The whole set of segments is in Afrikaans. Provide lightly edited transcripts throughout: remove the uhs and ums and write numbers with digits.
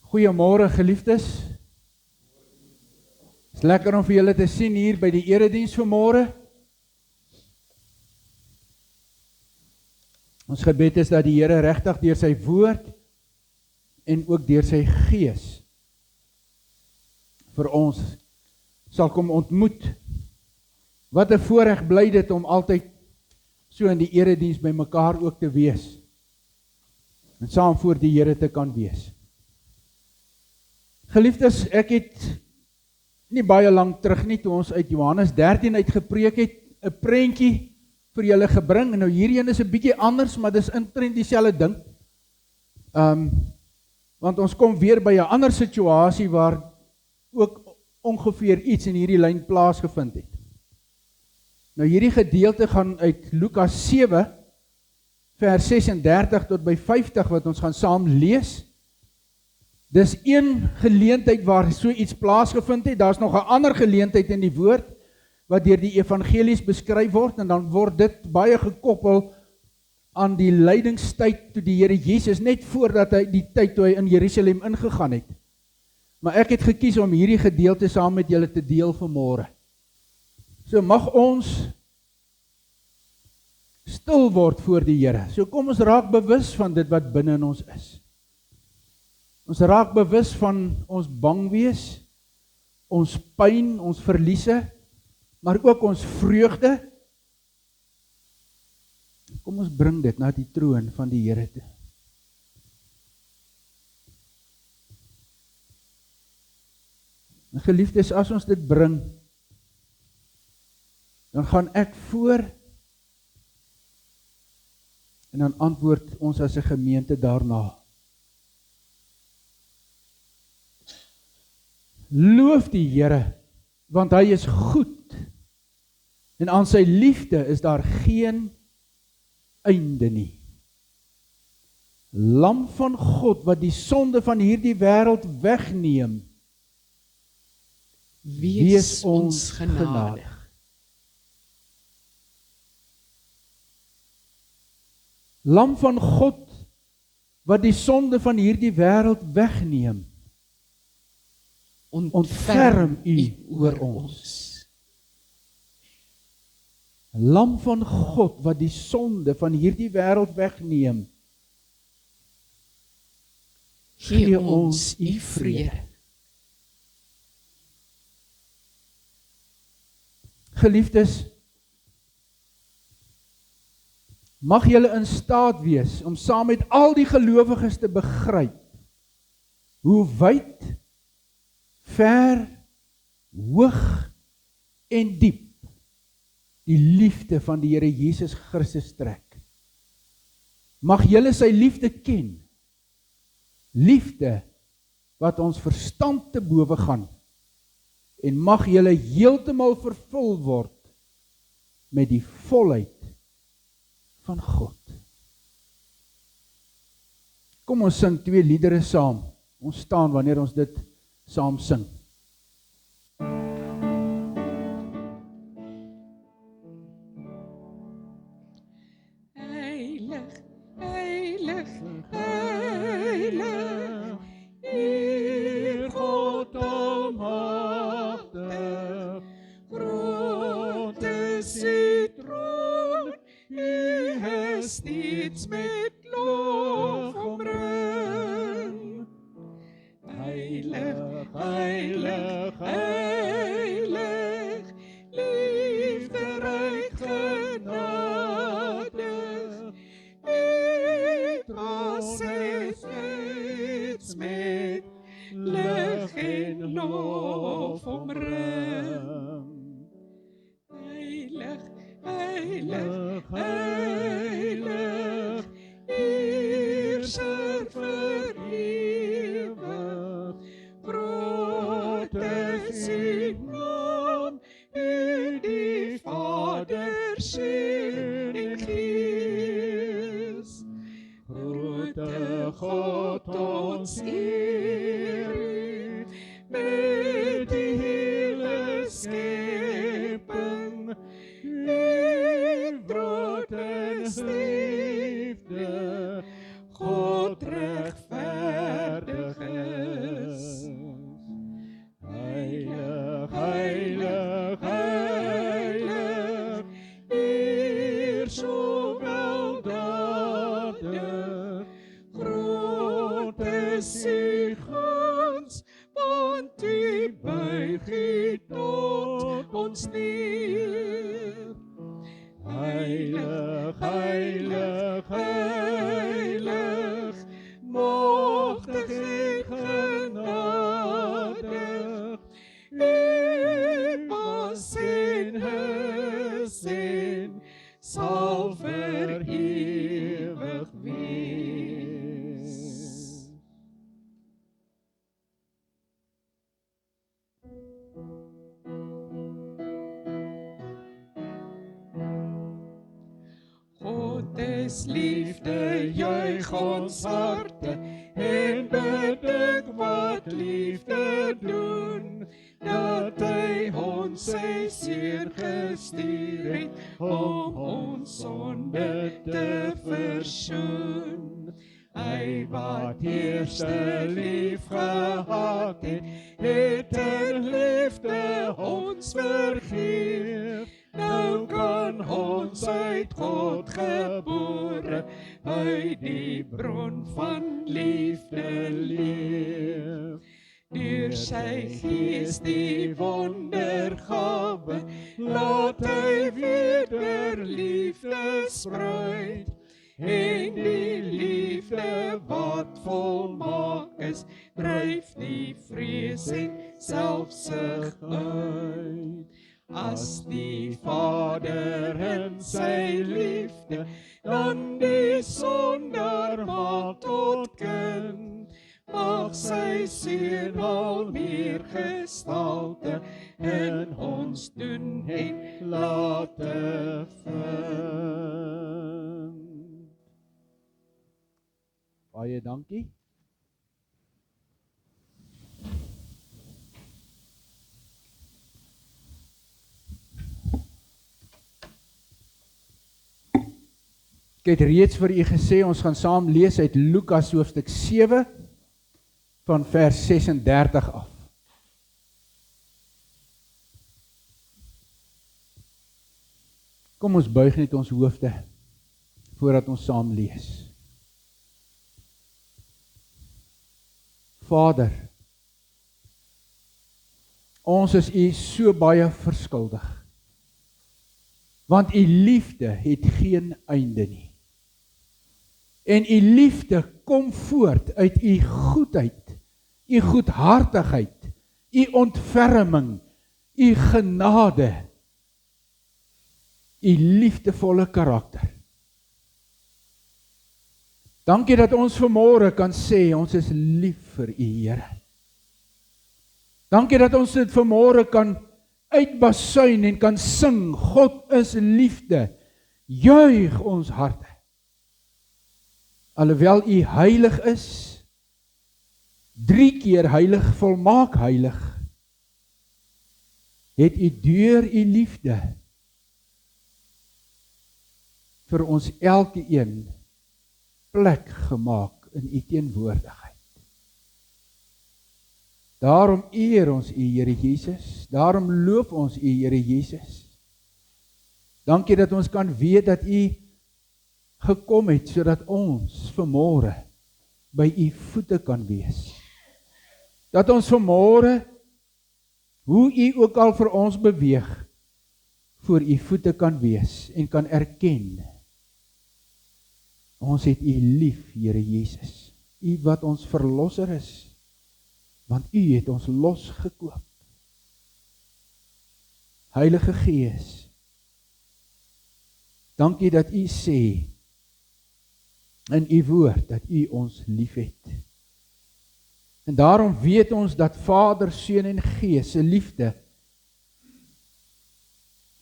Goeiemôre geliefdes. Het is lekker om vir julle te sien hier by die erediens vanmôre. Ons gebed is dat die Here regtig deur sy woord en ook deur sy gees vir ons sal kom ontmoet. Wat 'n voorreg bly dit om altyd so in die erediens by mekaar ook te wees en saam voor die Here te kan wees. Geliefdes, ek het nie baie lank terug nie, toe ons uit Johannes 13 uitgepreek het, 'n prentjie vir julle gebring, en nou hierdie een is 'n bietjie anders, maar dis intrent dieselfde ding. Want ons kom weer by 'n ander situasie waar ook ongeveer iets in hierdie lyn plaasgevind het. Nou hierdie gedeelte gaan uit Lukas 7, vers 36 tot by 50, wat ons gaan saam lees. Dis een geleentheid waar so iets plaasgevind het. Daar's nog 'n ander geleentheid in die woord wat deur die evangelies beskryf word, en dan word dit baie gekoppel aan die lydingstyd toe die Here Jesus, net voordat hy die tyd toe hy in Jerusalem ingegaan het. Maar ek het gekies om hierdie gedeelte saam met julle te deel vanmôre. So mag ons stil word voor die Here. So kom ons raak bewus van dit wat binne in ons is. Ons raak bewus van ons bang wees, ons pyn, ons verliese, maar ook ons vreugde. Kom ons bring dit na die troon van die Here toe. En geliefdes, as ons dit bring, dan gaan ek voor en dan antwoord ons as 'n gemeente daarna. Loof die Here, want hy is goed, en aan sy liefde is daar geen einde nie. Lam van God, wat die sonde van hierdie wêreld wegneem, wees ons genadig. Lam van God, wat die sonde van hierdie wêreld wegneem, ontferm u oor ons. Lam van God, wat die sonde van hierdie wêreld wegneem, gee ons u vrede. Geliefdes, mag julle in staat wees om saam met al die gelowiges te begryp hoe wyd, ver, hoog en diep die liefde van die Here Jesus Christus trek. Mag julle sy liefde ken. Liefde wat ons verstand te bowe gaan. En mag julle heeltemal vervul word met die volheid van God. Kom ons sing 2 liedere saam. Ons staan wanneer ons dit saam sing. Heilig, heilig, heilig, Heer God almagtig, groot is U troon, U is steeds met lof omring. Heilig, heilig, heilig, liefderyk genadig, U troon is steeds met lig en lof omring. Heilig, heilig, heilig, Heerser vir ewig, groot is U naam, U die Vader, Seun en Gees. Grote God ons eer U, met die hele skepping, U groot en liefde, God regverdig is. is U guns, want U buig U tot ons neer. Heilig, heilig, heilig, magtig en genadig, U was en is en sal vir ewig wees. God is liefde, juig ons harte en bedink wat liefde doen, dat hy ons sy seun gestuur het om ons sonde te versoen. Hy wat eerste lief gehad het, het in liefde ons vergeef. Nou kan ons uit God gebore by die bron van liefde leef. Deur sy gees die wondergawe, laat hy weer liefde spruit, en die liefde wat volmaak is, dryf die vrees en selfsug uit. As die Vader in sy liefde, dan die sondaar maak tot kind, mag sy seun al meer gestalte in ons doen en late vind. Baie dankie. Ek het reeds vir u gesê, ons gaan saam lees uit Lukas hoofstuk 7 van vers 36 af. Kom ons buig net ons hoofde voordat ons saam lees. Vader, ons is u so baie verskuldig, want u liefde het geen einde nie. En u liefde kom voort uit u goedheid, u goedhartigheid, u ontferming, u genade, u liefdevolle karakter. Dankie dat ons vanmôre kan sê, ons is lief vir u, Here. Dankie dat ons dit vanmôre kan uitbasuin en kan sing, God is liefde, juig ons harte. Alhoewel u heilig is, 3 keer heilig, volmaak heilig, het u deur u liefde vir ons elkeen plek gemaak in u teenwoordigheid. Daarom eer ons u, Here Jesus, daarom loof ons u, Here Jesus. Dankie dat ons kan weet dat u gekom het, sodat ons vanmôre by u voete kan wees. Dat ons vanmôre, hoe u ook al vir ons beweeg, voor u voete kan wees en kan erken. Ons het u lief, Here Jesus. U wat ons verlosser is, want u het ons losgekoop. Heilige Gees, dankie dat u sê in u woord dat u ons lief het. En daarom weet ons dat Vader, Seun en Gees se liefde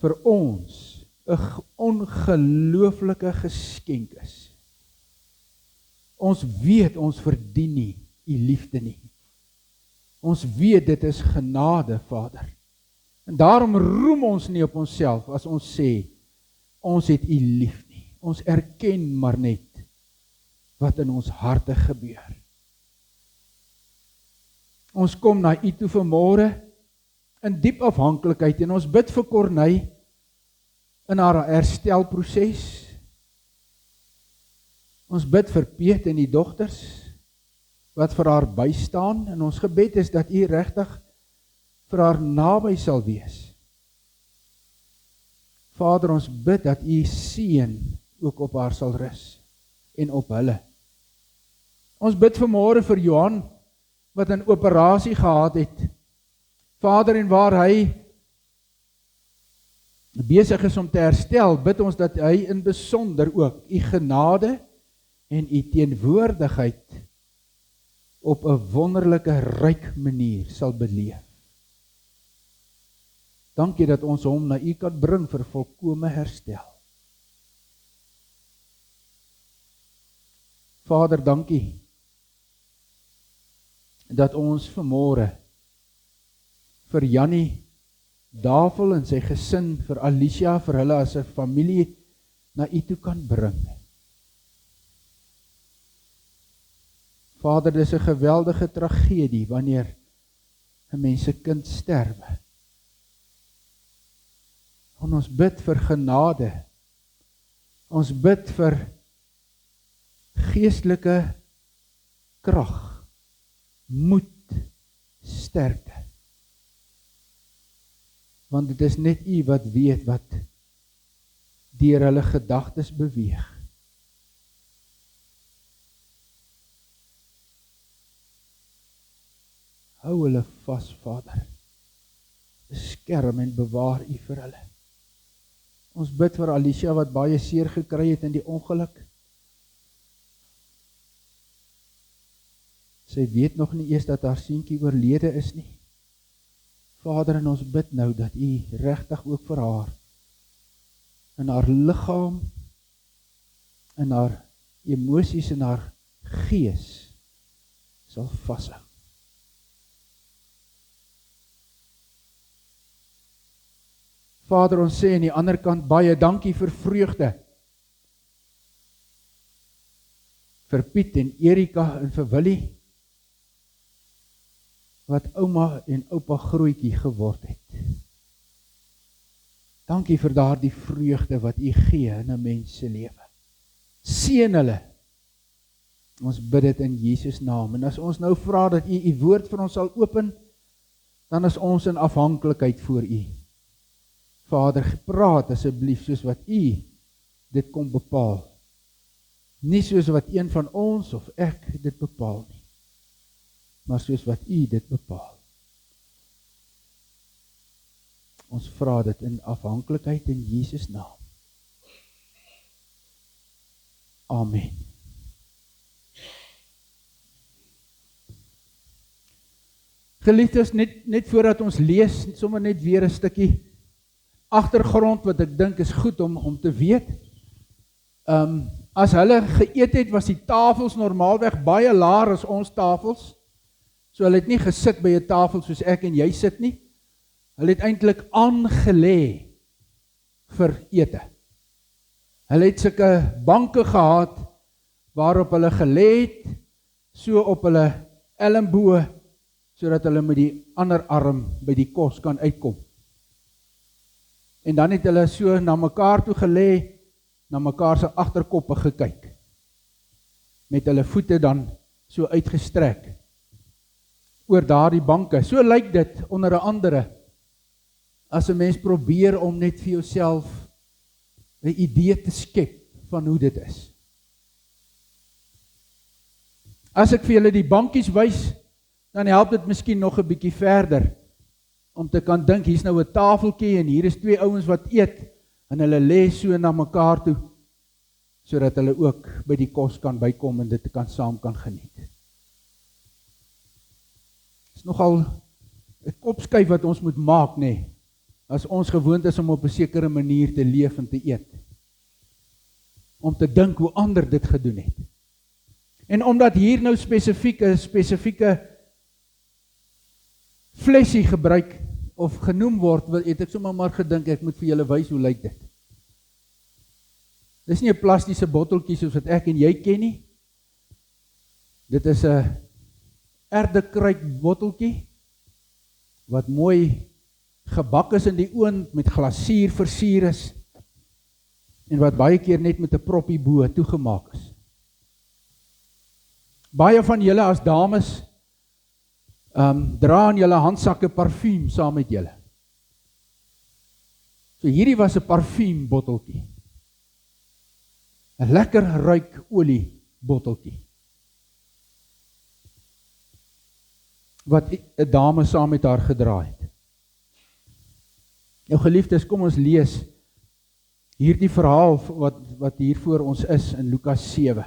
vir ons 'n ongelooflike geskenk is. Ons weet ons verdien nie u liefde nie. Ons weet dit is genade, Vader. En daarom roem ons nie op onsself as ons sê, ons het u lief nie. Ons erken maar net wat in ons harte gebeur. Ons kom na u toe vanmôre in diep afhanklikheid en ons bid vir Corneille in haar herstelproses. Ons bid vir Piet en die dogters. wat vir haar bystaan, en ons gebed is dat U regtig vir haar naby sal wees. Vader, ons bid dat U seën ook op haar sal rus, en op hulle. Ons bid vanmôre vir Johan, wat 'n operasie gehad het. Vader, en waar hy besig is om te herstel, bid ons dat hy in besonder ook U genade en U teenwoordigheid op 'n wonderlike ryk manier sal beleef. Dankie dat ons hom na U kan bring vir volkome herstel. Vader, dankie dat ons vanmôre vir Jannie Davel en sy gesin, vir Alicia, vir hulle as 'n familie na U toe kan bring. Vader, dis 'n geweldige tragedie wanneer 'n mens se kind sterwe. En ons bid vir genade. Ons bid vir geestelike krag, moed, sterkte. Want dit is net U wat weet wat deur hulle gedagtes beweeg. Hou hulle vas, Vader. Beskerm en bewaar U vir hulle. Ons bid vir Alicia wat baie seer gekry het in die ongeluk. Sy weet nog nie eers dat haar seentjie oorlede is nie. Vader, en ons bid nou dat U regtig ook vir haar in haar liggaam, in haar emosies, in haar gees sal vashou. Vader, ons sê aan die ander kant baie dankie vir vreugde. Vir Piet en Erika en vir Willie, wat ouma en oupa grootjie geword het. Dankie vir daardie vreugde wat U gee in 'n mens se lewe. Seën hulle. Ons bid dit in Jesus naam. En as ons nou vra dat U U woord vir ons sal open, dan is ons in afhanklikheid voor U. Vader, praat asseblief soos wat U dit kom bepaal. Nie soos wat een van ons of ek dit bepaal nie, maar soos wat U dit bepaal. Ons vra dit in afhanklikheid in Jesus naam. Amen. Geliefdes, net voordat ons lees, sommer net weer 'n stukkie agtergrond wat ek dink is goed om te weet. As hulle geëet het, was die tafels normaalweg baie laer as ons tafels. So hulle het nie gesit by 'n tafel soos ek en jy sit nie. Hulle het eintlik aangelê vir ete. Hulle het sulke banke gehad waarop hulle gelê het, so op hulle elmboë, sodat hulle met die ander arm by die kos kan uitkom. En dan het hulle so na mekaar toe gelê, na mekaar se agterkoppe gekyk, met hulle voete dan so uitgestrek oor daardie banke. So lyk dit onder 'n andere, as 'n mens probeer om net vir jouself 'n idee te skep van hoe dit is. As ek vir julle die bankies wys, dan help dit miskien nog 'n bietjie verder, om te kan dink, hier's nou 'n tafeltjie, en hier is twee ouens wat eet, en hulle lê so na mekaar toe, sodat hulle ook by die kos kan bykom, en dit kan saam kan geniet. Dit is nogal 'n kopskuif wat ons moet maak, nê, as ons gewoond is om op 'n sekere manier te leef en te eet. Om te dink hoe ander dit gedoen het. En omdat hier nou spesifieke flesie gebruik of genoem word, het ek sommer maar gedink, ek moet vir julle wys hoe lyk dit. Dis nie 'n plastiese botteltjie soos wat ek en jy ken nie. Dit is 'n erdekruik botteltjie, wat mooi gebak is in die oond, met glasuur versier is, en wat baie keer net met 'n proppie bo toegemaak is. Baie van julle as dames dra in julle handsakke parfuum saam met julle. So hierdie was 'n parfuumbotteltjie. 'n lekker ruik olie botteltjie. Wat 'n dame saam met haar gedra het. Nou geliefdes, kom ons lees hierdie verhaal wat hier voor ons is in Lukas 7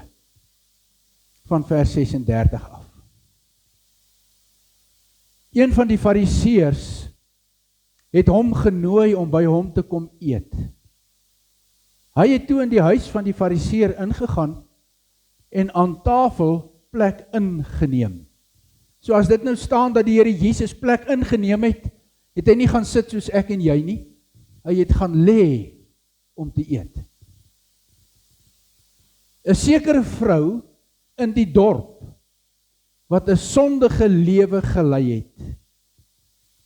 van vers 36 af. Een van die fariseërs het hom genooi om by hom te kom eet. Hy het toe in die huis van die fariseër ingegaan en aan tafel plek ingeneem. So as dit nou staan dat die Here Jesus plek ingeneem het, het hy nie gaan sit soos ek en jy nie. Hy het gaan lê om te eet. 'n sekere vrou in die dorp wat 'n sondige lewe gelei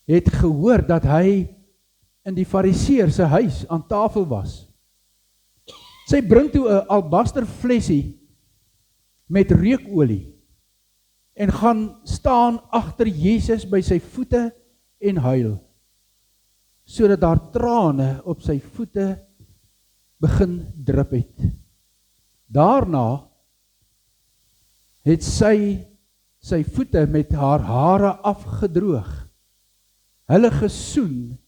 het gehoor dat hy in die fariseër se huis aan tafel was. Sy bring toe 'n albaster flesie met reukolie en gaan staan agter Jesus by sy voete en huil, sodat daar trane op sy voete begin drup het. Daarna het sy voete met haar hare afgedroog, hulle gesoen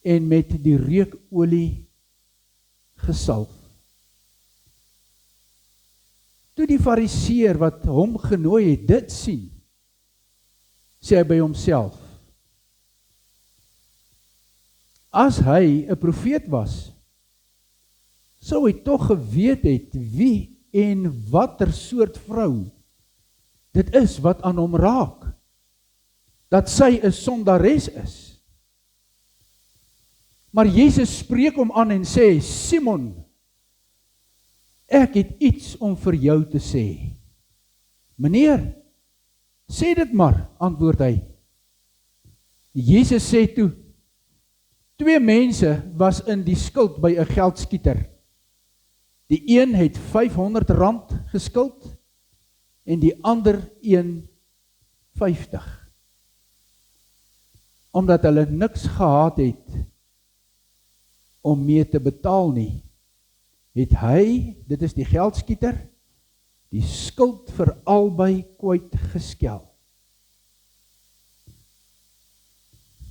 en met die reukolie gesalf. Toe die fariseër wat hom genooi het dit sien, sê hy by homself: as hy 'n profeet was, sou hy tog geweet het wie en watter soort vrou dit is wat aan hom raak, dat sy 'n sondares is. Maar Jesus spreek hom aan en sê: Simon, ek het iets om vir jou te sê. Meneer, sê dit maar, antwoord hy. Jesus sê toe: 2 mense was in die skuld by 'n geldskieter. Die een het R500 geskuld en die ander 1,50. Omdat hulle niks gehad het om mee te betaal nie, het hy, dit is die geldskieter, die skuld vir albei kwytgeskel.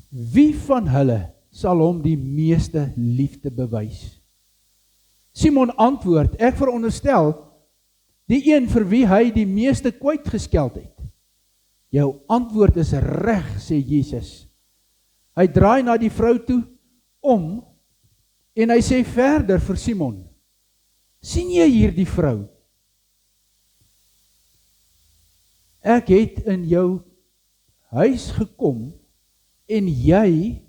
Wie van hulle sal hom die meeste liefde bewys? Simon antwoord: ek veronderstel, die een vir wie hy die meeste kwytgeskeld het. Jou antwoord is reg, sê Jesus. Hy draai na die vrou toe om en hy sê verder vir Simon: sien jy hier die vrou? Ek het in jou huis gekom en jy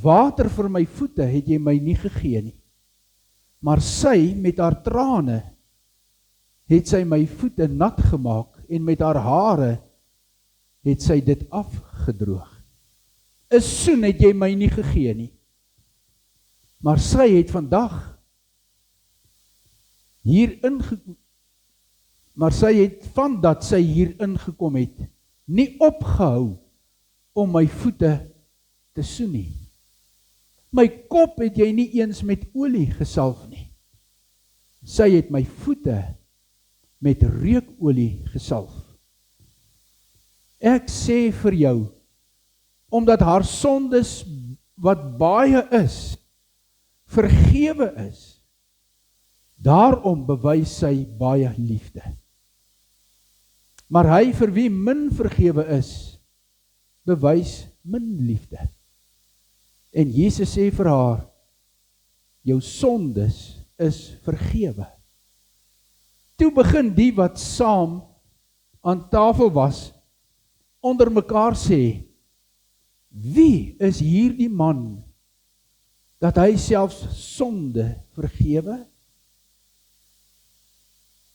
water vir my voete het jy my nie gegee nie. Maar sy met haar trane het sy my voete nat gemaak en met haar hare het sy dit afgedroog. 'n soen het jy my nie gegee nie. Maar sy het vandag hier ingekom. Maar sy het van dat sy hier ingekom het, nie opgehou om my voete te soen nie. My kop het jy nie eens met olie gesalf nie. Sy het my voete met reukolie gesalf. Ek sê vir jou, omdat haar sondes wat baie is, vergewe is, daarom bewys sy baie liefde. Maar hy vir wie min vergewe is, bewys min liefde. En Jesus sê vir haar: jou sondes is vergewe. Toe begin die wat saam aan tafel was, onder mekaar sê: wie is hierdie man, dat hy selfs sonde vergewe?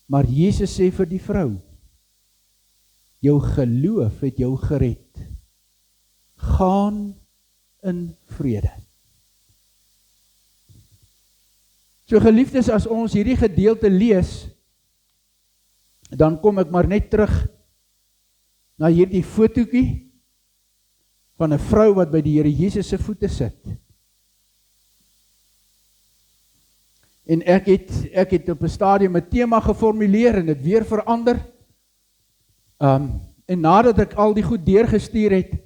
Maar Jesus sê vir die vrou: jou geloof het jou gered. Gaan in vrede. So geliefdes, as ons hierdie gedeelte lees, dan kom ek maar net terug na hierdie fotootjie van 'n vrou wat by die Here Jesus se voete sit. En ek het op 'n stadium 'n tema geformuleer en dit weer verander. En nadat ek al die goed deurgestuur het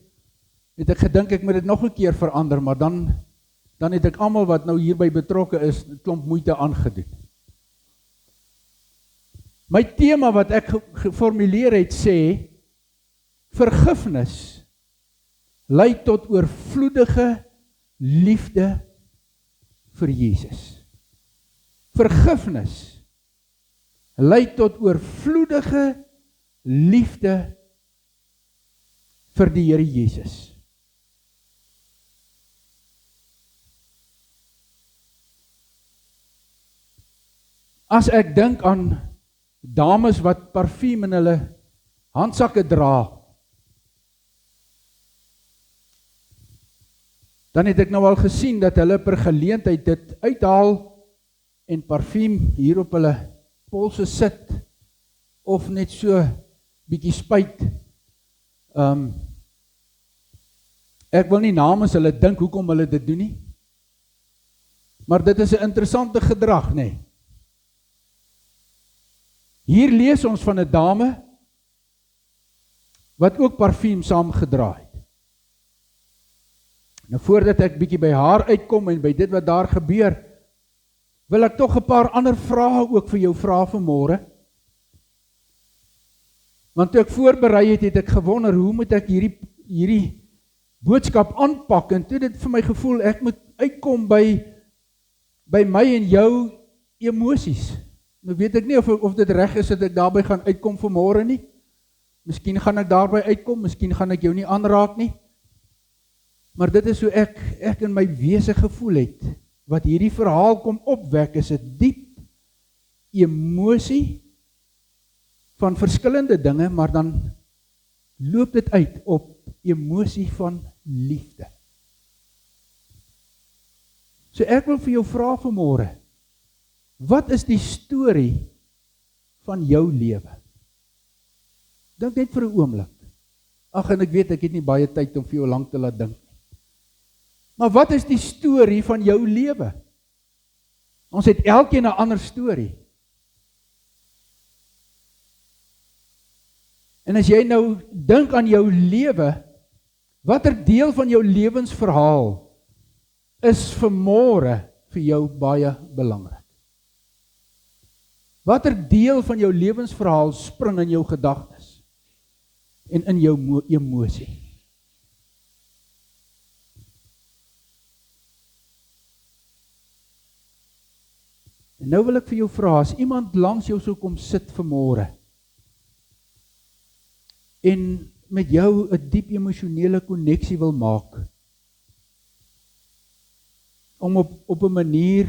ek gedink ek moet dit nog 'n keer verander, maar dan het ek almal wat nou hierby betrokke is, 'n klomp moeite aangedoen. My tema wat ek geformuleer het sê, vergifnis lei tot oorvloedige liefde vir Jesus. Vergifnis lei tot oorvloedige liefde vir die Here Jesus. As ek dink aan dames wat parfuum in hulle handsakke dra, dan het ek nou al gesien dat hulle per geleentheid dit uithaal en parfuum hier op hulle polse sit, of net so bietjie spuit. Ek wil nie namens hulle dink hoekom hulle dit doen nie, maar dit is 'n interessante gedrag, nê? Hier lees ons van 'n dame wat ook parfuum saam gedra het. Nou voordat ek bietjie by haar uitkom en by dit wat daar gebeur, wil ek tog 'n paar ander vrae ook vir jou vra vanmôre. Want toe ek voorberei het ek gewonder, hoe moet ek hierdie boodskap aanpak, en toe dit vir my gevoel, ek moet uitkom by my en jou emosies. Nou weet ek nie of dit reg is dat ek daarby gaan uitkom vanmôre nie. Miskien gaan ek daarby uitkom, miskien gaan ek jou nie aanraak nie. Maar dit is hoe ek in my wese gevoel het, wat hierdie verhaal kom opwek, is 'n diep emosie van verskillende dinge, maar dan loop dit uit op emosie van liefde. So ek wil vir jou vra vanmôre, wat is die storie van jou lewe? Dink net vir 'n oomblik. Ag, en ek weet ek het nie baie tyd om vir jou lank te laat dink. Maar wat is die storie van jou lewe? Ons het elkeen 'n ander storie. En as jy nou dink aan jou lewe, watter deel van jou lewensverhaal is vanmôre vir jou baie belangrik? Watter deel van jou lewensverhaal spring in jou gedagtes en in jou emosie? En nou wil ek vir jou vra, as iemand langs jou sou kom sit vanmôre en met jou 'n diep emosionele koneksie wil maak, om op 'n manier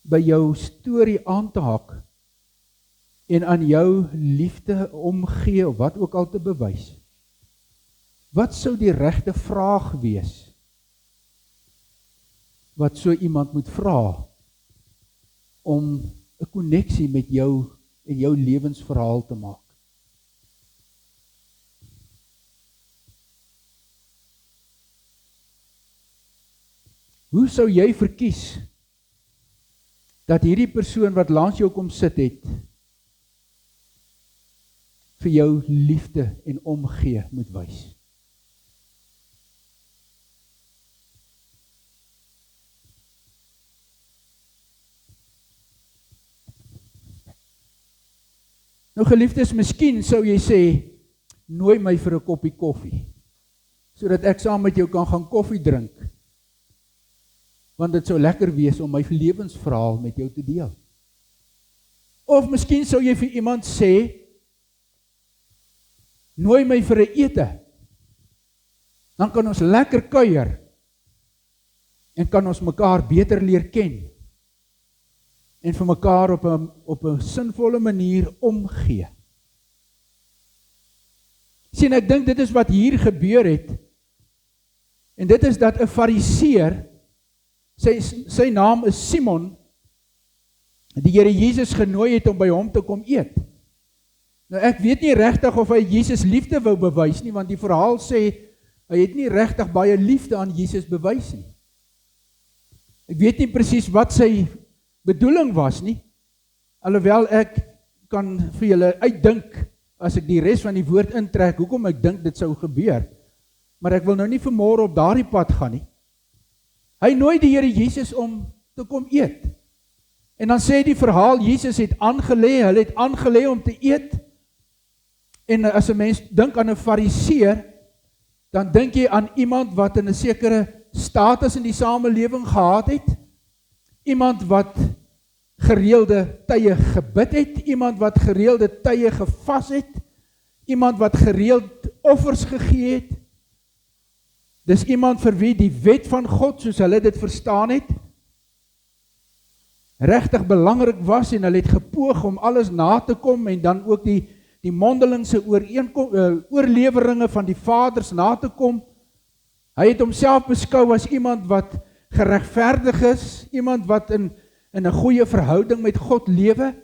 by jou storie aan te hak en aan jou liefde omgee of wat ook al te bewys, wat sou die regte vraag wees wat so iemand moet vra om 'n koneksie met jou en jou lewensverhaal te maak? Hoe sou jy verkies dat hierdie persoon wat langs jou kom sit het vir jou liefde en omgee moet wys? Nou geliefdes, miskien sou jy sê, nooi my vir 'n koppie koffie, sodat ek saam met jou kan gaan koffie drink, want dit sou lekker wees om my lewensverhaal met jou te deel. Of miskien sou jy vir iemand sê, nooi my vir 'n ete, dan kan ons lekker kuier, en kan ons mekaar beter leer ken, en vir mekaar op 'n sinvolle manier omgee. Sien, ek dink dit is wat hier gebeur het, en dit is dat 'n fariseer, sy naam is Simon, die Here Jesus genooi het om by hom te kom eet. Nou ek weet nie regtig of hy Jesus liefde wou bewys nie, want die verhaal sê, hy het nie regtig baie liefde aan Jesus bewys nie. Ek weet nie presies wat sy bedoeling was nie, alhoewel ek kan vir julle uitdink, as ek die res van die woord intrek, hoekom ek dink dit sou gebeur, maar ek wil nou nie vanmôre op daardie pad gaan nie. Hy nooi die Here Jesus om te kom eet, en dan sê die verhaal, Jesus het aangelê, hulle het aangelê om te eet, en as 'n mens dink aan 'n fariseer, dan dink jy aan iemand wat in 'n sekere status in die samelewing gehad het, iemand wat gereelde tye gebid het, iemand wat gereelde tye gevas het, iemand wat gereeld offers gegee het. Dis iemand vir wie die wet van God, soos hulle dit verstaan het, regtig belangrik was, en hulle het gepoog om alles na te kom, en dan ook die mondelingse oorleweringe van die vaders na te kom. Hy het homself beskou as iemand wat geregverdig is, iemand wat in 'n goeie verhouding met God lewe.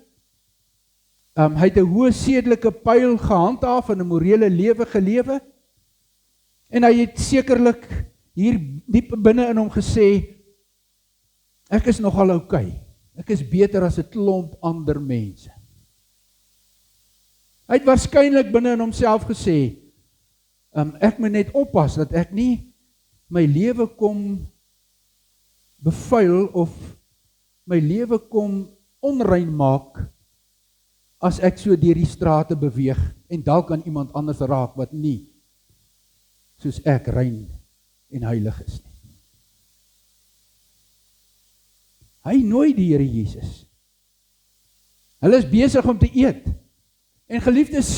Hy het 'n hoë sedelike pyl gehandhaaf en 'n morele lewe gelewe. En hy het sekerlik hier diep binne in hom gesê, ek is nogal oukei. Ek is beter as 'n klomp ander mense. Hy het waarskynlik binne in homself gesê, ek moet net oppas dat ek nie my lewe kom bevuil of my lewe kom onrein maak as ek so deur die strate beweeg en dalk aan iemand anders raak wat nie soos ek rein en heilig is nie. Hy nooi die Here Jesus. Hulle is besig om te eet. En geliefdes,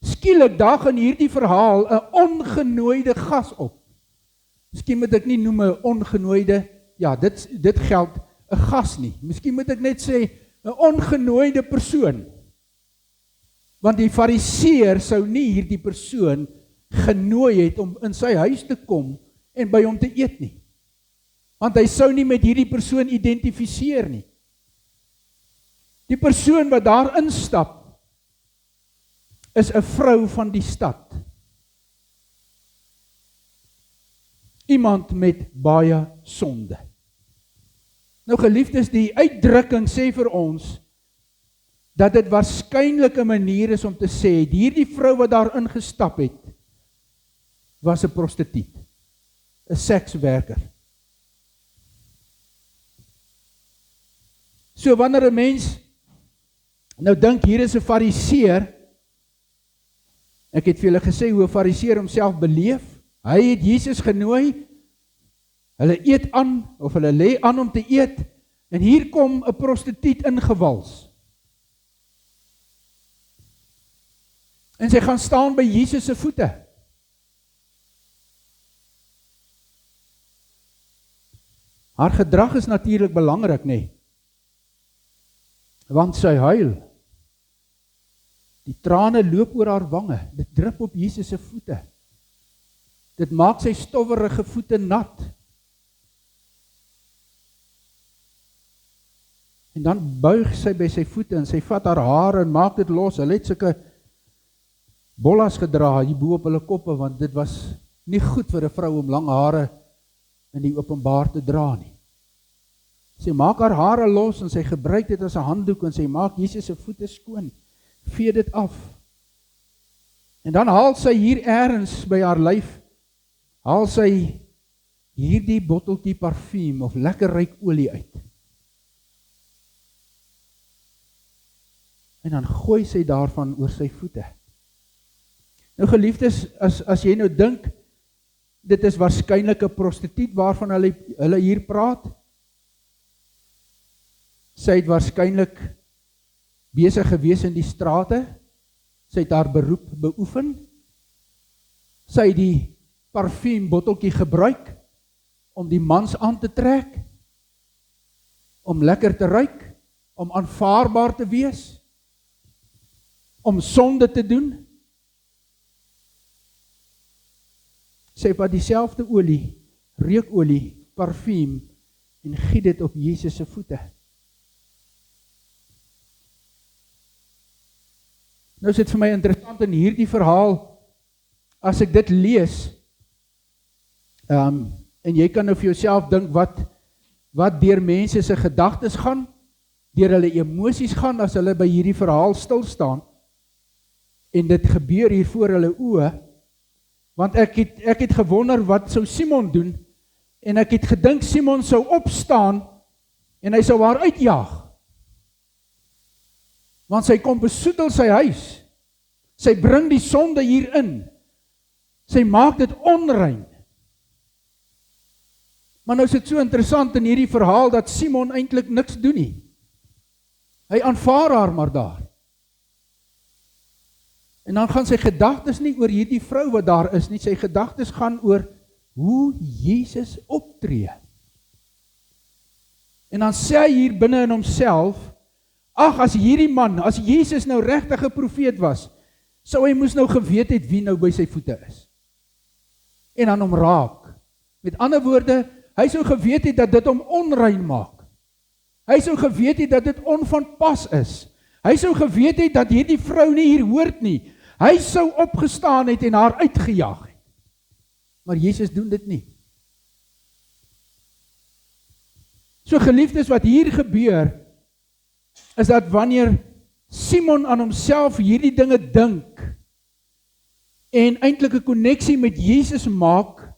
skielik daag in hierdie verhaal 'n ongenooide gas op. Miskien moet ek nie noem 'n ongenooide, ja, dit geld 'n gas nie. Miskien moet ek net sê 'n ongenooide persoon. Want die fariseer sou nie hierdie persoon genooi het om in sy huis te kom en by hom te eet nie. Want hy sou nie met hierdie persoon identifiseer nie. Die persoon wat daar instap is 'n vrou van die stad. Iemand met baie sonde. Nou geliefdes, die uitdrukking sê vir ons dat dit waarskynlik 'n manier is om te sê, hierdie vrou wat daar ingestap het, was 'n prostituut, 'n sekswerker. So wanneer 'n mens nou dink hier is 'n fariseer, ek het vir julle gesê hoe 'n fariseer homself beleef. Hy het Jesus genooi, hulle eet aan, of hulle lê aan om te eet, en hier kom 'n prostituut ingewals. En sy gaan staan by Jesus se voete. Haar gedrag is natuurlik belangrik, nê? Want sy huil. Die trane loop oor haar wange, dit drup op Jesus se voete. Dit maak sy stowwerige voete nat. En dan buig sy by sy voete en sy vat haar hare en maak dit los. Hulle het sulke bollas gedra hier bo op hulle koppe, want dit was nie goed vir 'n vrou om lang hare in die openbaar te dra nie. Sy maak haar hare los en sy gebruik dit as 'n handdoek en sy maak Jesus se voete skoon. Vee dit af. En dan haal sy hier eers by haar lyf, haal sy hierdie botteltjie parfuum of lekker ryk olie uit. En dan gooi sy daarvan oor sy voete. Nou geliefdes, as jy nou dink, dit is waarskynlik 'n prostituut waarvan hulle hier praat. Sy het waarskynlik besig gewees in die strate, sy het haar beroep beoefen, sy het die parfuumbotteltjie gebruik om die mans aan te trek, om lekker te ruik, om aanvaarbaar te wees, om sonde te doen. Sy vat dieselfde olie, reukolie, parfuum en giet dit op Jesus se voete. Nou is dit vir my interessant in hierdie verhaal, as ek dit lees, en jy kan nou vir jouself dink, wat deur mense se gedagtes gaan, deur hulle emosies gaan, as hulle by hierdie verhaal stil staan, en dit gebeur hier voor hulle oë, want ek het gewonder, wat sou Simon doen, en ek het gedink, Simon sou opstaan, en hy sou haar uitjaag, want sy kom besoedel sy huis, sy bring die sonde hier in, sy maak dit onrein. Maar nou is dit so interessant in hierdie verhaal, dat Simon eintlik niks doen nie. Hy aanvaar haar maar daar. En dan gaan sy gedagtes nie oor hierdie vrou wat daar is nie, sy gedagtes gaan oor hoe Jesus optree. En dan sê hy hier binne in homself, ag, as hierdie man, as Jesus nou regtig 'n profeet was, sou hy moes nou geweet het wie nou by sy voete is. En dan hom raak. Met ander woorde, hy sou geweet het dat dit hom onrein maak. Hy sou geweet het dat dit onvanpas is. Hy sou geweet het dat hierdie vrou nie hier hoort nie. Hy sou opgestaan het en haar uitgejaag het. Maar Jesus doen dit nie. So geliefdes, wat hier gebeur, is dat wanneer Simon aan homself hierdie dinge dink, en eintlik 'n koneksie met Jesus maak,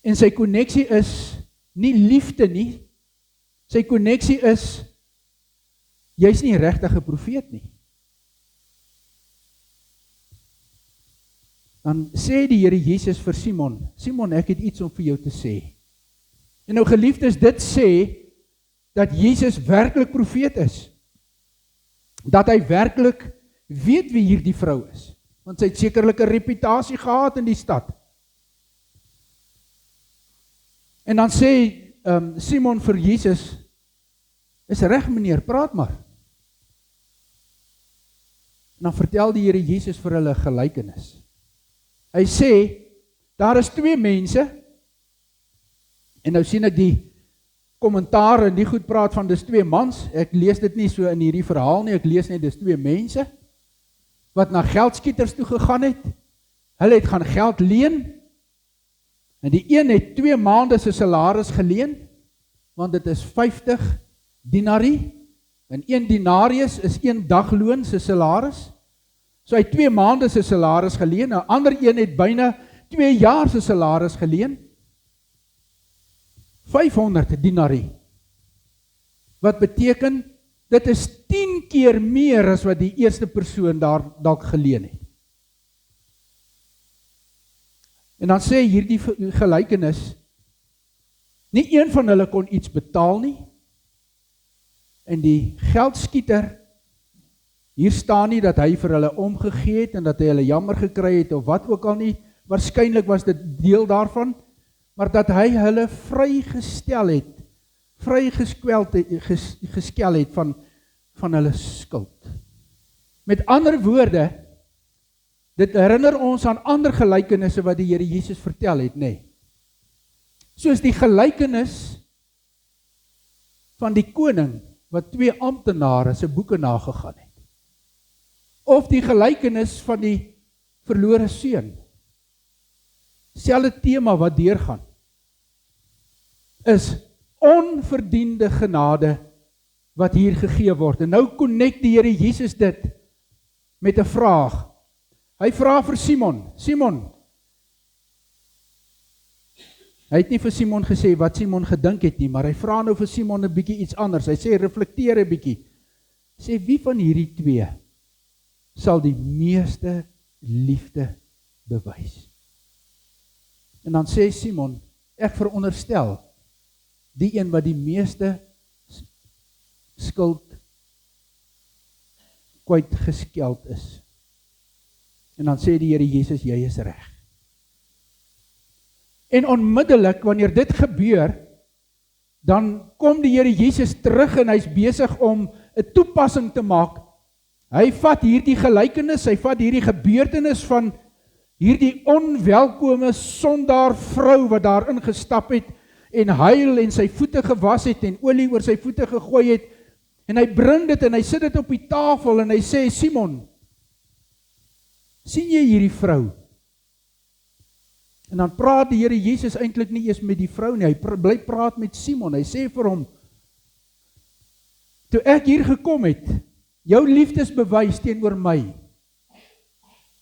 en sy koneksie is nie liefde nie, sy koneksie is, jy's nie regtig 'n profeet nie. Dan sê die Here Jesus vir Simon, Simon, ek het iets om vir jou te sê. En nou geliefdes, dit sê, dat Jesus werklik profeet is. Dat hy werklik weet wie hierdie vrou is. Want sy het sekerlik 'n reputasie gehad in die stad. En dan sê Simon vir Jesus, is reg meneer, praat maar. En dan vertel die Here Jesus vir hulle 'n gelykenis. Hy sê, daar is 2 mense, en nou sien ek die kommentaar en die goed praat van dis 2 mans, ek lees dit nie so in hierdie verhaal nie, ek lees net dis 2 mense, wat na geldskieters toe gegaan het, hulle het gaan geld leen, en die een het 2 maande se salaris geleen, want dit is 50 denarii, en 1 denarius is 1 dagloon se salaris, so hy het 2 maande se salaris geleen, 'n ander een het byna 2 jaar se salaris geleen, 500 denarii, wat beteken, dit is 10 keer meer as wat die eerste persoon daar dalk geleen het. En dan sê hierdie gelykenis, nie een van hulle kon iets betaal nie, en die geldskieter, hier staan nie dat hy vir hulle omgegee het, en dat hy hulle jammer gekry het, of wat ook al nie, waarskynlik was dit deel daarvan, maar dat hy hulle vrygestel het, geskel het van hulle skuld. Met ander woorde, dit herinner ons aan ander gelykenisse wat die Here Jesus vertel het, nê. Soos die gelykenis van die koning, wat 2 amptenare se boeke nagegaan het. Of die gelykenis van die verlore seun. Selfde tema wat deurgaan, is onverdiende genade wat hier gegee word. En nou connect die Here Jesus dit met 'n vraag. Hy vra vir Simon, Simon, hy het nie vir Simon gesê wat Simon gedink het nie, maar hy vra nou vir Simon 'n bietjie iets anders. Hy sê, reflekteer 'n bietjie. Sê, wie van hierdie 2 sal die meeste liefde bewys? En dan sê Simon, ek veronderstel, die een wat die meeste skuld kwyt geskeld is. En dan sê die Here Jesus, jy is reg. En onmiddellik, wanneer dit gebeur, dan kom die Here Jesus terug en hy's besig om 'n toepassing te maak. Hy vat hierdie gelykenis, hy vat hierdie gebeurtenis van hierdie onwelkome sondaar vrou wat daar ingestap het en huil en sy voete gewas het en olie oor sy voete gegooi het, En hy bring dit en hy sit dit op die tafel en hy sê, Simon, sien jy hierdie vrou? En dan praat die Here Jesus eintlik nie eers met die vrou nie, hy bly praat met Simon, hy sê vir hom, toe ek hier gekom het, jou liefdesbewys teenoor my,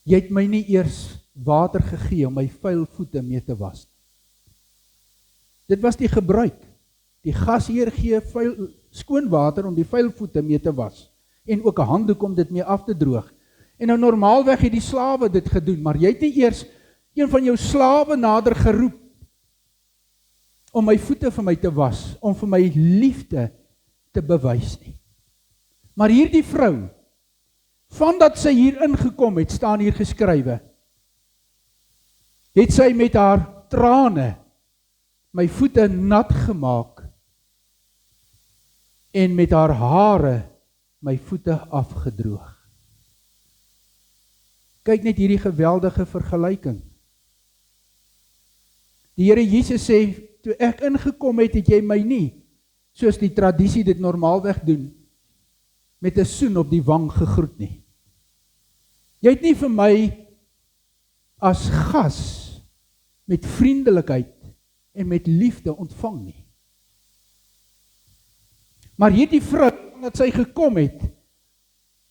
jy het my nie eers water gegee om my vuil voete mee te was. Dit was die gebruik. Die gasheer gee skoon water om die vuil voete mee te was, en ook 'n handdoek om dit mee af te droog. En nou normaalweg het die slawe dit gedoen, maar jy het nie eers een van jou slawe nader geroep om my voete vir my te was, om vir my liefde te bewys nie. Maar hierdie vrou, vandat sy hier ingekom het, staan hier geskrywe, het sy met haar trane my voete nat gemaak en met haar hare my voete afgedroog. Kyk net hierdie geweldige vergelyking. Die Here Jesus sê, toe ek ingekom het, het jy my nie, soos die tradisie dit normaalweg doen, met 'n soen op die wang gegroet nie. Jy het nie vir my as gas met vriendelikheid en met liefde ontvang nie. Maar hierdie vrou, omdat sy gekom het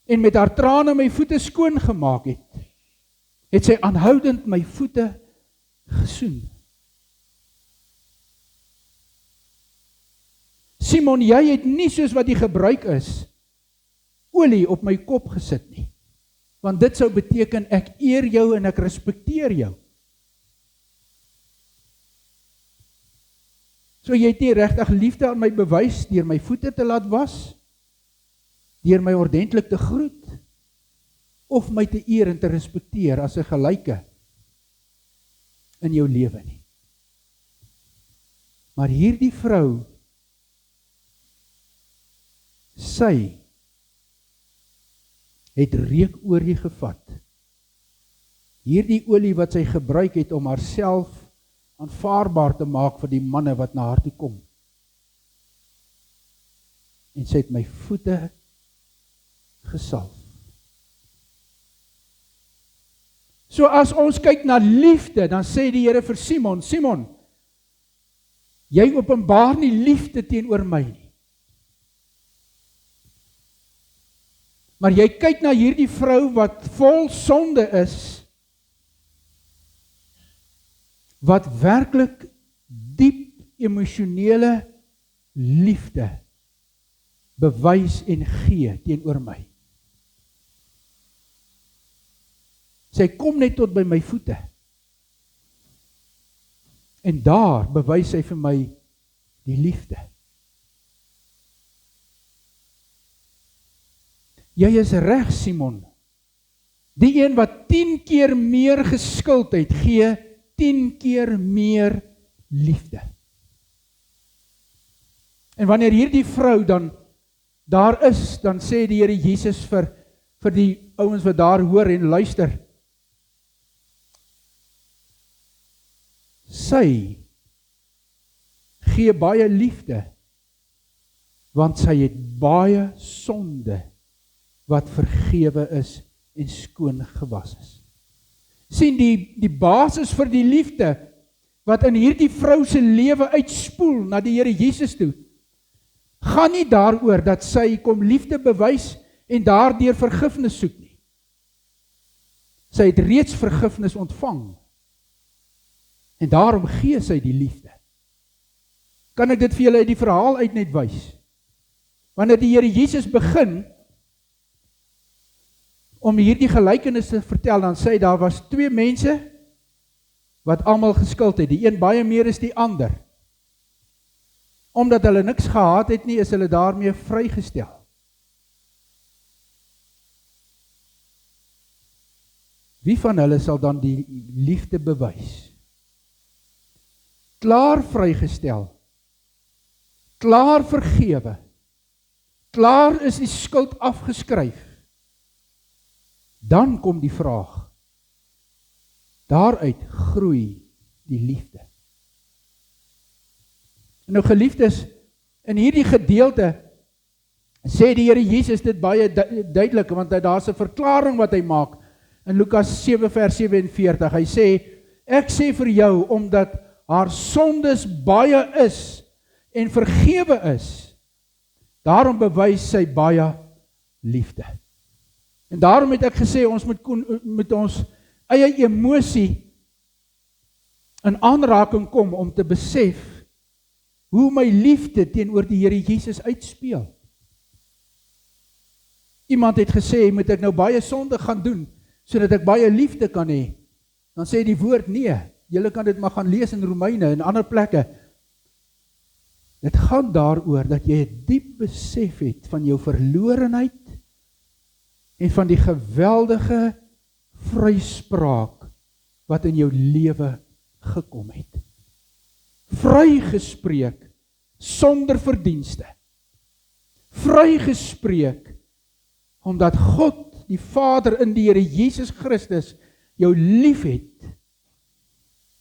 en met haar trane my voete skoon gemaak het, het sy aanhoudend my voete gesoen. Simon, jy het nie soos wat die gebruik is, olie op my kop gesit nie. Want dit sou beteken ek eer jou en ek respekteer jou. So jy het nie regtig liefde aan my bewys deur my voete te laat was, deur my ordentlik te groet, of my te eer en te respekteer as 'n gelyke in jou lewe nie. Maar hierdie vrou, sy het reukolie gevat. Hierdie olie wat sy gebruik het om haarself aanvaarbaar te maak vir die manne wat na haar toe kom. En sy het my voete gesalf. So as ons kyk na liefde, dan sê die Here vir Simon, Simon, jy openbaar nie liefde teenoor my nie. Maar jy kyk na hierdie vrou wat vol sonde is, wat werklik diep emosionele liefde bewys en gee teenoor my. Sy kom net tot by my voete. En daar bewys sy vir my die liefde. Jy is reg, Simon. Die een wat 10 keer meer geskuld het, gee 10 keer meer liefde. En wanneer hierdie vrou dan daar is, dan sê die Here Jesus vir die ouens wat daar hoor en luister, sy gee baie liefde, want sy het baie sonde wat vergewe is en skoon gewas is. Sien die basis vir die liefde wat in hierdie vrou se lewe uitspoel na die Here Jesus toe, gaan nie daaroor dat sy kom liefde bewys en daardeur vergifnis soek nie. Sy het reeds vergifnis ontvang en daarom gee sy die liefde. Kan ek dit vir julle uit die verhaal uit net wys? Wanneer die Here Jesus begin om hierdie gelykenis te vertel, dan sê hy, daar was 2 mense wat almal geskuld het, die een baie meer as die ander. Omdat hulle niks gehad het nie, is hulle daarmee vrygestel. Wie van hulle sal dan die liefde bewys? Klaar vrygestel, klaar vergewe, klaar is die skuld afgeskryf. Dan kom die vraag, daaruit groei die liefde. En nou geliefdes, in hierdie gedeelte, Sê die Here Jesus dit baie duidelik, want daar's 'n verklaring wat hy maak in Lukas 7 vers 47. Hy sê, ek sê vir jou, omdat haar sondes baie is en vergewe is, daarom bewys sy baie liefde. En daarom het ek gesê, ons moet ons eie emosie in aanraking kom om te besef hoe my liefde teenoor die Here Jesus uitspeel. Iemand het gesê, moet ek nou baie sonde gaan doen, sodat ek baie liefde kan hê? Dan sê die woord, nee, julle kan dit maar gaan lees in Romeine en ander plekke. Dit gaan daaroor dat jy 'n diep besef het van jou verlorenheid en van die geweldige vryspraak wat in jou lewe gekom het. Vrygespreek sonder verdienste. Vrygespreek omdat God, die Vader in die Here Jesus Christus, jou lief het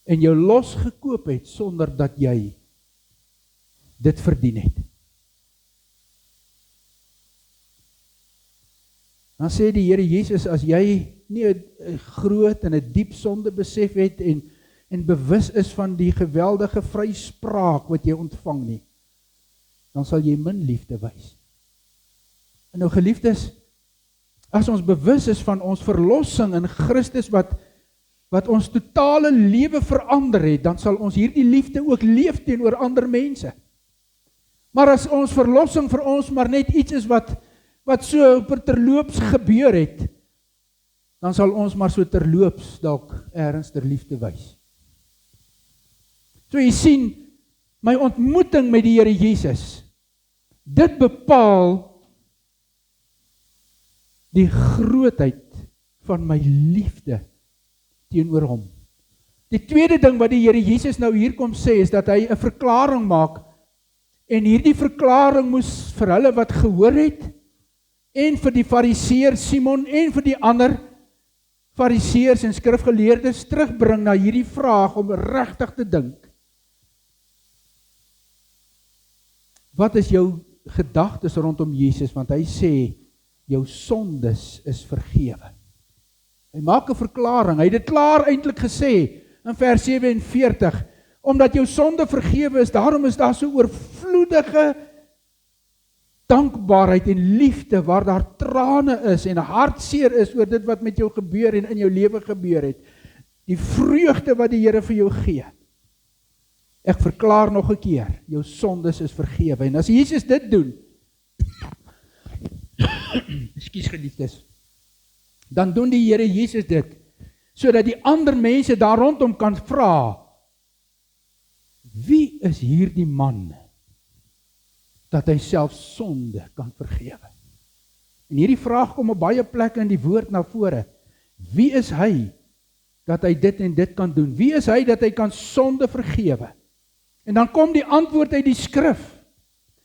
en jou losgekoop het sonder dat jy dit verdien het. Dan sê die Here Jesus, as jy nie 'n groot en 'n diep sonde besef het en bewus is van die geweldige vryspraak wat jy ontvang nie, dan sal jy min liefde wys. En nou geliefdes, as ons bewus is van ons verlossing in Christus wat ons totale lewe verander het, dan sal ons hierdie liefde ook leef teenoor ander mense. Maar as ons verlossing vir ons maar net iets is wat so terloops gebeur het, dan sal ons maar so terloops dalk ergens ter liefde wys. So jy sien, my ontmoeting met die Here Jesus, dit bepaal die grootheid van my liefde teenoor hom. Die tweede ding wat die Here Jesus nou hier kom sê, is dat hy 'n verklaring maak, en hierdie verklaring moes vir hulle wat gehoor het, en vir die fariseer Simon, en vir die ander fariseërs en skrifgeleerdes terugbring na hierdie vraag om regtig te dink. Wat is jou gedagtes rondom Jesus? Want hy sê, jou sondes is vergewe. Hy maak 'n verklaring, hy het dit klaar eintlik gesê, in vers 47, omdat jou sonde vergewe is, daarom is daar so oorvloedige dankbaarheid en liefde, waar daar trane is en hartseer is oor dit wat met jou gebeur en in jou lewe gebeur het. Die vreugde wat die Here vir jou gee. Ek verklaar nog 'n keer, jou sondes is vergewe. En as Jesus dit doen, ekskuus geliefdes, dan doen die Here Jesus dit, sodat die ander mense daar rondom kan vra, wie is hierdie man, dat hy self sonde kan vergewe? En hierdie vraag kom op baie plekke in die woord na vore. Wie is hy, dat hy dit en dit kan doen? Wie is hy, dat hy kan sonde vergewe? En dan kom die antwoord uit die skrif.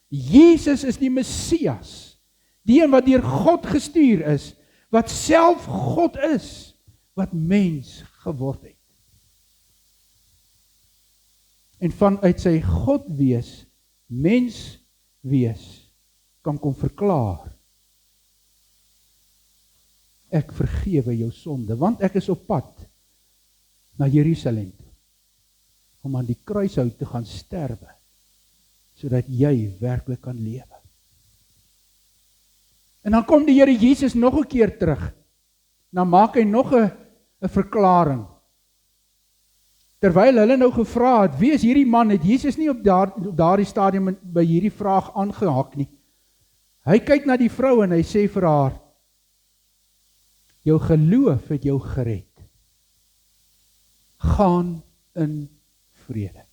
Jesus is die Messias, die een wat deur God gestuur is, wat self God is, wat mens geword het. En vanuit sy God wees, mens wees, kan kom verklaar, ek vergewe jou sonde, want ek is op pad na Jerusalem toe, om aan die kruishout te gaan sterwe, sodat jy werklik kan lewe. En dan kom die Here Jesus nog 'n keer terug, dan maak hy nog 'n verklaring. Terwyl hulle nou gevra het, wie is hierdie man, het Jesus nie op daardie stadium by hierdie vraag aangehak nie. Hy kyk na die vrou en hy sê vir haar, jou geloof het jou gered. Gaan in vrede.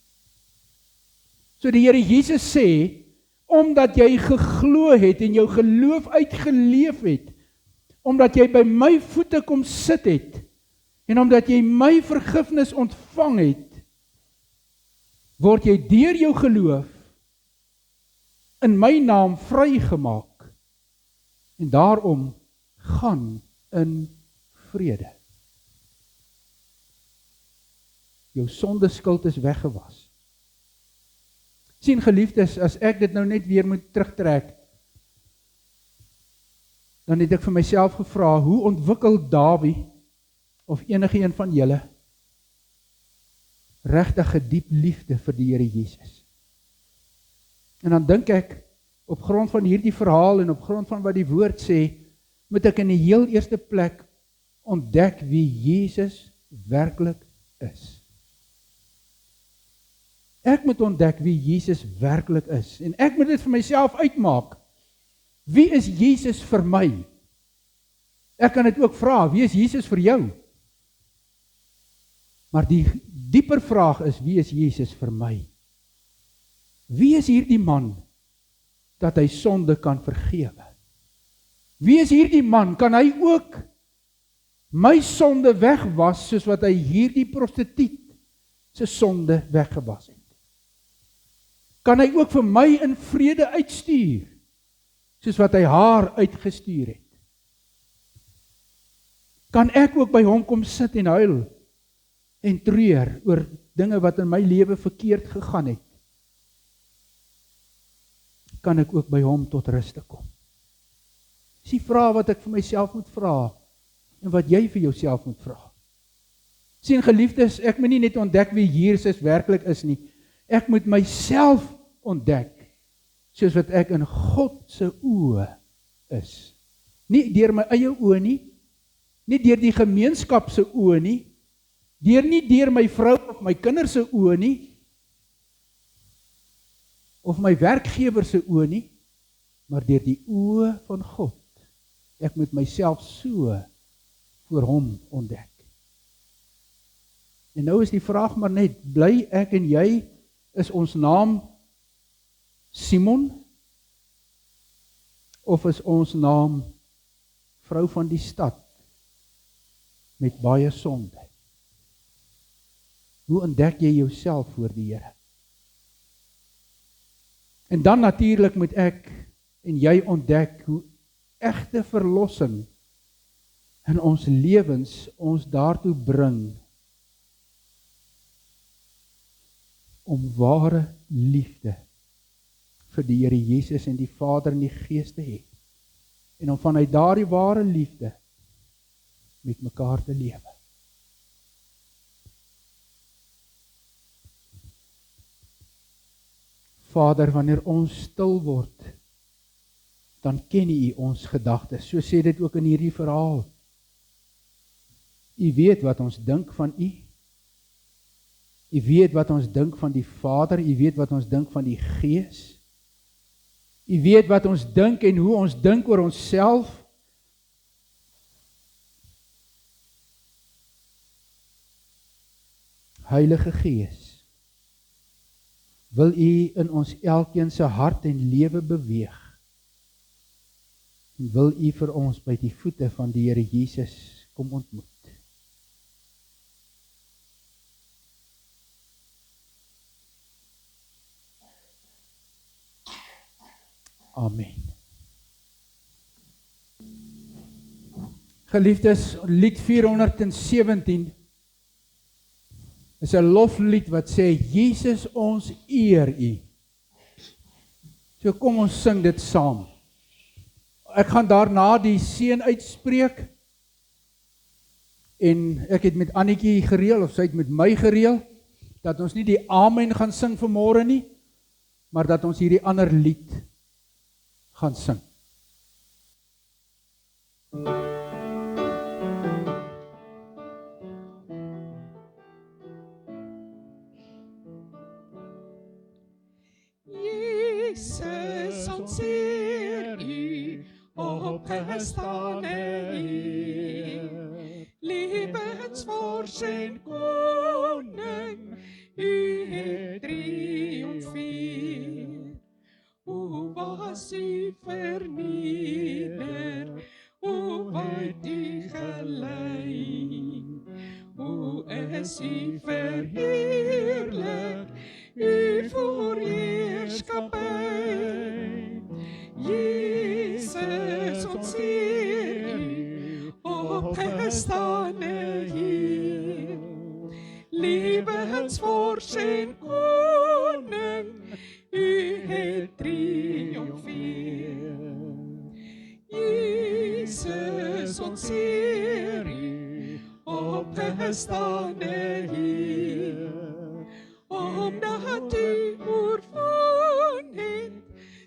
So die Here Jesus sê, omdat jy geglo het en jou geloof uitgeleef het, omdat jy by my voete kom sit het, en omdat jy my vergifnis ontvang het, word jy deur jou geloof in my naam vrygemaak, en daarom gaan in vrede. Jou sondeskuld is weggewas. Sien geliefdes, as ek dit nou net weer moet terugtrek, dan het ek vir myself gevra, hoe ontwikkel Dawie, of enige een van julle, regtig 'n diep liefde vir die Here Jesus? En dan dink ek, op grond van hierdie verhaal en op grond van wat die woord sê, moet ek in die heel eerste plek ontdek wie Jesus werklik is. Ek moet ontdek wie Jesus werklik is. En ek moet dit vir myself uitmaak. Wie is Jesus vir my? Ek kan dit ook vra, wie is Jesus vir jou? Maar die dieper vraag is, wie is Jesus vir my? Wie is hierdie man, dat hy sonde kan vergewe? Wie is hierdie man, kan hy ook my sonde wegwas, soos wat hy hierdie prostituut sy sonde weggewas het? Kan hy ook vir my in vrede uitstuur, soos wat hy haar uitgestuur het? Kan ek ook by hom kom sit en huil, en treur oor dinge wat in my lewe verkeerd gegaan het? Kan ek ook by hom tot ruste kom? Dis die vraag wat ek vir myself moet vra, en wat jy vir jouself moet vra. Sien geliefdes, ek moet nie net ontdek wie Jesus werklik is nie, ek moet myself ontdek, soos wat ek in God se oë is. Nie deur my eie oë nie, nie deur die gemeenskap se oë nie, nie deur my vrou of my kinders se oë nie, of my werkgewer se oë nie, maar deur die oë van God. Ek moet myself so voor hom ontdek. En nou is die vraag maar net, bly ek en jy, is ons naam Simon, of is ons naam vrou van die stad, met baie sonde? Hoe ontdek jy jouself voor die Here? En dan natuurlik moet ek en jy ontdek hoe egte verlossing in ons lewens ons daartoe bring om ware liefde vir die Here Jesus en die Vader en die Gees te hê. En om vanuit daardie ware liefde met mekaar te lewe. Vader, wanneer ons stil word, dan ken U ons gedagtes. So sê dit ook in hierdie verhaal. U weet wat ons dink van U. U weet wat ons dink van die Vader. U weet wat ons dink van die Gees. U weet wat ons dink en hoe ons dink oor onsself. Heilige Gees, wil U in ons elkeen se hart en lewe beweeg. En wil U vir ons by die voete van die Here Jesus kom ontmoet. Amen. Geliefdes, lied 417 is 'n loflied wat sê, Jesus, ons eer U. So kom ons sing dit saam. Ek gaan daarna die seën uitspreek, en ek het met Annetjie gereël, of sy het met my gereël, dat ons nie die amen gaan sing vanmôre nie, maar dat ons hierdie ander lied gaan sing. Jesus, ons eer U, opgestane Heer, lewensvors en koning, U het triomfeer. Hoe was U verneder, hoe het U gelei, hoe is U verheerlik, U voorheerskappy. Jesus, ons eer U, opgestane Heer, lewensvors en koning, U het triomfeer. is ons Heer, opgestane Heer. Omdat U oorwin het,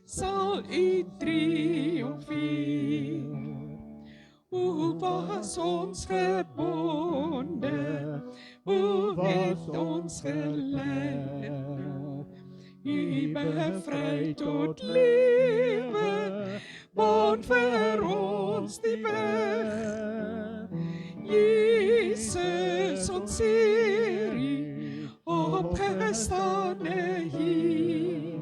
sal U triomfeer. U was ons gebonde, U het ons gelei. U bevry tot lewe, baan vir ons die weg. Jesus ons Heer, opgestane Heer.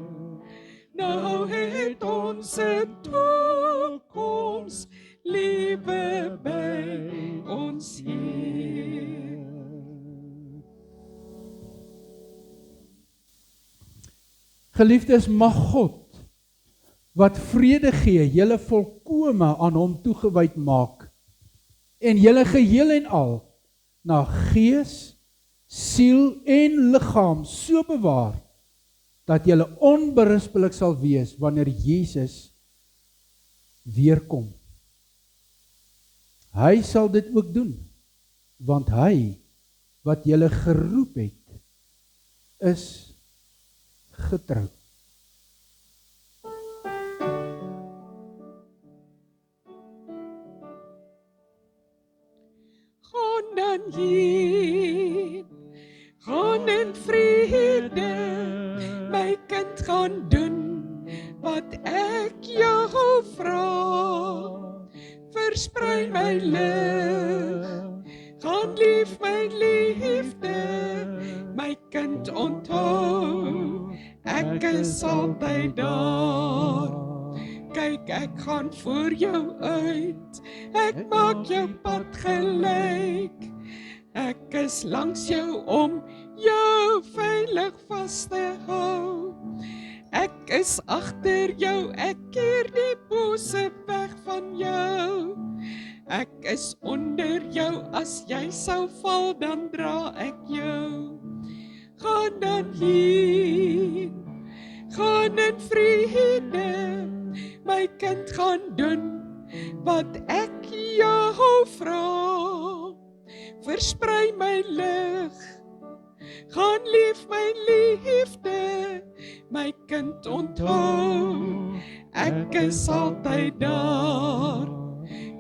Nou het ons 'n toekoms, lewe by ons Heer. Geliefdes, mag God, wat vrede gee, julle volkome aan hom toegewyd maak, en julle geheel en al, na gees, siel en liggaam so bewaar, dat julle onberispelik sal wees, wanneer Jesus weerkom. Hy sal dit ook doen, want hy, wat julle geroep het, is getrou. Gaan dan heen, gaan in vrede, my kind gaan doen, wat ek jou vra. Versprei my lig, gaan lief my liefde, my kind onthou, ek is altyd daar. Kyk, ek gaan voor jou uit, ek maak jou pad gelyk. Ek is langs jou om jou veilig vas te hou. Ek is agter jou, ek keer die bose weg van jou. Ek is onder jou, as jy sou val, dan dra ek jou. Gaan dan heen, gaan in vrede, my kind gaan doen, wat ek jou vra. Versprei my lig, gaan lief my liefde, my kind onthou, ek is altyd daar.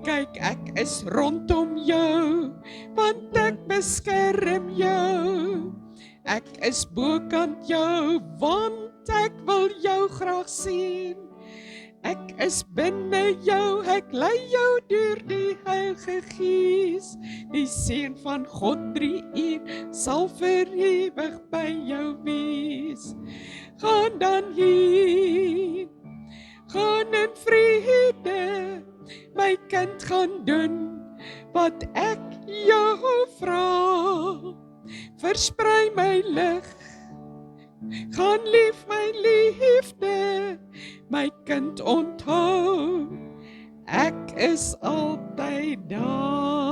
Kyk, ek is rondom jou, want ek beskerm jou. Ek is bokant jou, want ek wil jou graag sien. Ek is binne jou, ek lei jou deur die Heilige Gees. Die seën van God 3 sal vir ewig by jou wees. Gaan dan heen, gaan in vrede, my kind gaan doen, wat ek jou vra. Versprei my lig, gaan lief my liefde, my kind onthou, ek is altyd daar.